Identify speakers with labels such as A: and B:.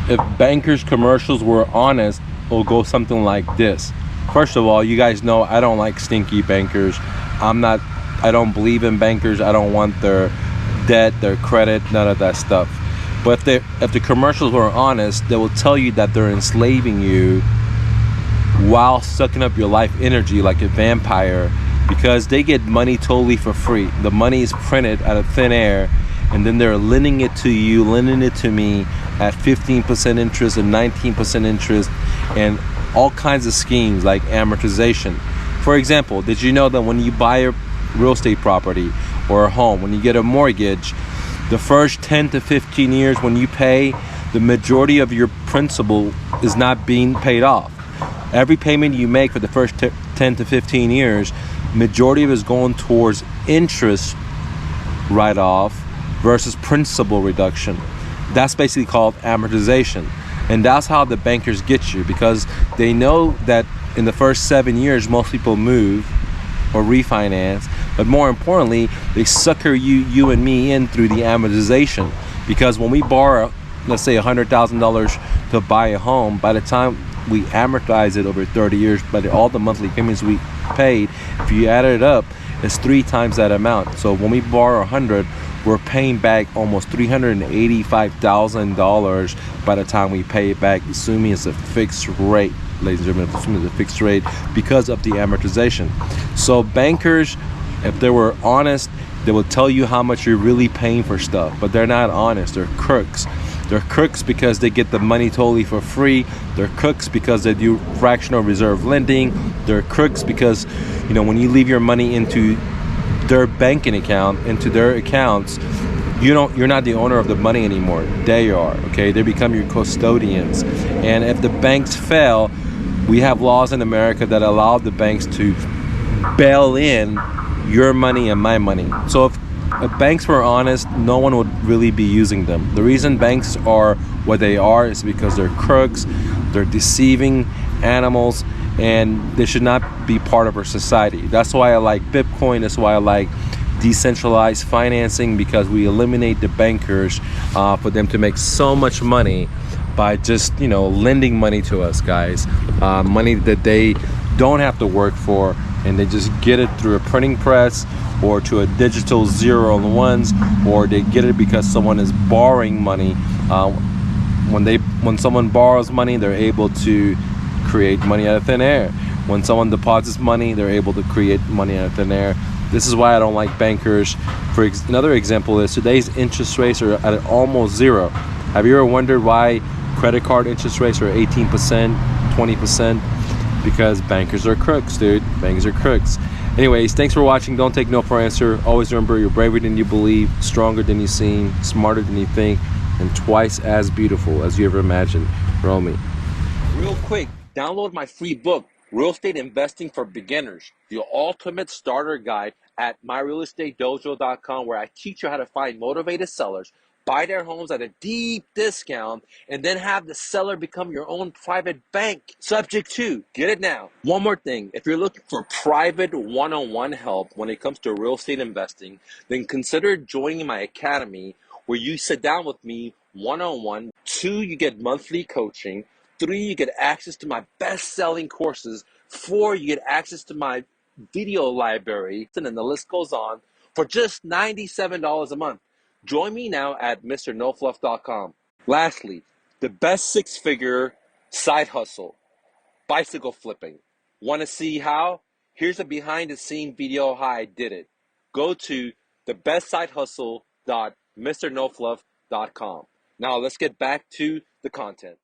A: if bankers commercials were honest, it'll go something like this. First of all, you guys know I don't like stinky bankers. I don't believe in bankers. I don't want their debt, their credit, none of that stuff. But if the commercials were honest, they will tell you that they're enslaving you while sucking up your life energy like a vampire, because they get money totally for free. The money is printed out of thin air, and then they're lending it to you, lending it to me at 15% interest and 19% interest, and all kinds of schemes like amortization. For example, did you know that when you buy a real estate property or a home, when you get a mortgage, the first 10 to 15 years when you pay, the majority of your principal is not being paid off. Every payment you make for the first 10 to 15 years, majority of it is going towards interest write-off versus principal reduction. That's basically called amortization. And that's how the bankers get you, because they know that in the first 7 years, most people move or refinance. But more importantly, they sucker you and me in through the amortization. Because when we borrow, let's say $100,000 to buy a home, by the time we amortize it over 30 years, but all the monthly payments we paid, if you add it up, it's 3 times that amount. So when we borrow 100, we're paying back almost $385,000 by the time we pay it back, assuming it's a fixed rate, ladies and gentlemen, assuming it's a fixed rate because of the amortization. So bankers, if they were honest, they will tell you how much you're really paying for stuff, but they're not honest. They're crooks. They're crooks because they get the money totally for free. They're crooks because they do fractional reserve lending. They're crooks because, when you leave your money into their banking account, into their accounts, you're not the owner of the money anymore. They are, okay? They become your custodians. And if the banks fail, we have laws in America that allow the banks to bail in your money and my money. So if banks were honest, no one would really be using them. The reason banks are what they are is because they're crooks, they're deceiving animals, and they should not be part of our society. That's why I like Bitcoin. That's why I like decentralized financing, because we eliminate the bankers for them to make so much money by just lending money to us, guys, money that they don't have to work for, and they just get it through a printing press or to a digital zero and ones, or they get it because someone is borrowing money. When someone borrows money, they're able to create money out of thin air. When someone deposits money, they're able to create money out of thin air. This is why I don't like bankers. Another example is today's interest rates are at almost zero. Have you ever wondered why credit card interest rates are 18%, 20%? Because bankers are crooks, dude. Bankers are crooks. Anyways, thanks for watching. Don't take no for an answer. Always remember, you're braver than you believe, stronger than you seem, smarter than you think, and twice as beautiful as you ever imagined. Romy.
B: Real quick, download my free book, Real Estate Investing for Beginners, the ultimate starter guide at myrealestatedojo.com, where I teach you how to find motivated sellers, buy their homes at a deep discount, and then have the seller become your own private bank. Subject to, get it now. One more thing, if you're looking for private one-on-one help when it comes to real estate investing, then consider joining my academy, where you sit down with me one-on-one. 2, you get monthly coaching. 3, you get access to my best-selling courses. 4, you get access to my video library, and then the list goes on, for just $97 a month. Join me now at MrNoFluff.com. Lastly, the best 6-figure side hustle, bicycle flipping. Want to see how? Here's a behind-the-scene video how I did it. Go to thebestsidehustle.MrNoFluff.com. Now let's get back to the content.